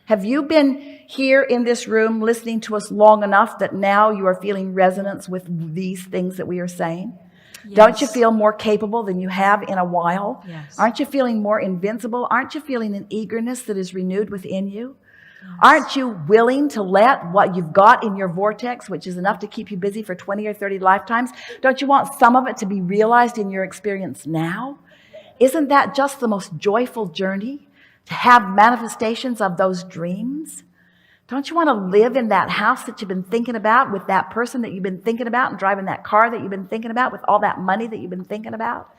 Have you been here in this room listening to us long enough that now you are feeling resonance with these things that we are saying? Yes. Don't you feel more capable than you have in a while? Yes. Aren't you feeling more invincible? Aren't you feeling an eagerness that is renewed within you? Yes. Aren't you willing to let what you've got in your vortex, which is enough to keep you busy for 20 or 30 lifetimes, don't you want some of it to be realized in your experience now? Isn't that just the most joyful journey? To have manifestations of those dreams? Don't you want to live in that house that you've been thinking about, with that person that you've been thinking about, and driving that car that you've been thinking about, with all that money that you've been thinking about?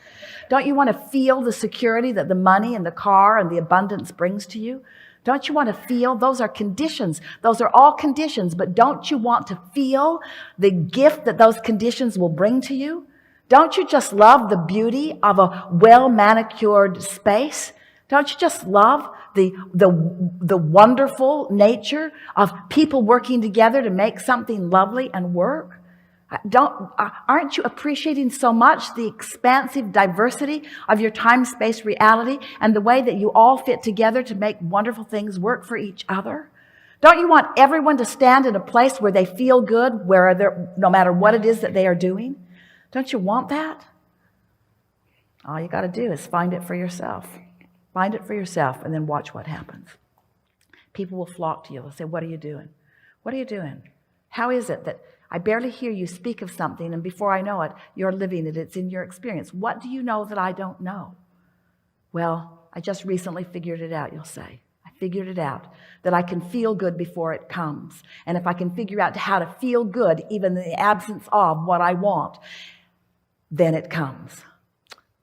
Don't you want to feel the security that the money and the car and the abundance brings to you? Don't you want to feel? Those are conditions. Those are all conditions, but don't you want to feel the gift that those conditions will bring to you? Don't you just love the beauty of a well-manicured space? Don't you just love the wonderful nature of people working together to make something lovely and work? Aren't you appreciating so much the expansive diversity of your time-space reality and the way that you all fit together to make wonderful things work for each other? Don't you want everyone to stand in a place where they feel good, no matter what it is that they are doing? Don't you want that? All you got to do is find it for yourself. Find it for yourself and then watch what happens. People will flock to you. They'll say, what are you doing? What are you doing? How is it that I barely hear you speak of something, and before I know it, you're living it. It's in your experience. What do you know that I don't know? Well, I just recently figured it out, you'll say. I figured it out, that I can feel good before it comes. And if I can figure out how to feel good, even in the absence of what I want, then it comes.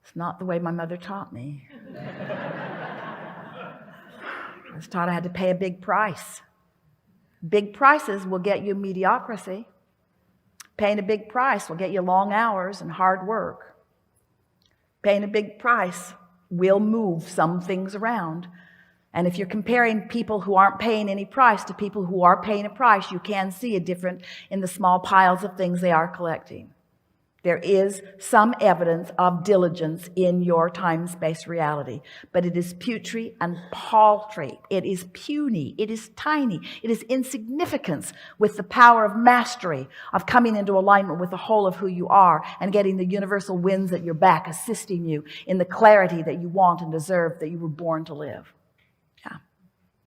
It's not the way my mother taught me. I was taught I had to pay a big price. Big prices will get you mediocrity. Paying a big price will get you long hours and hard work. Paying a big price will move some things around. And if you're comparing people who aren't paying any price to people who are paying a price, you can see a difference in the small piles of things they are collecting. There is some evidence of diligence in your time-space reality, but it is putrid and paltry. It is puny. It is tiny. It is insignificance with the power of mastery, of coming into alignment with the whole of who you are and getting the universal winds at your back, assisting you in the clarity that you want and deserve, that you were born to live.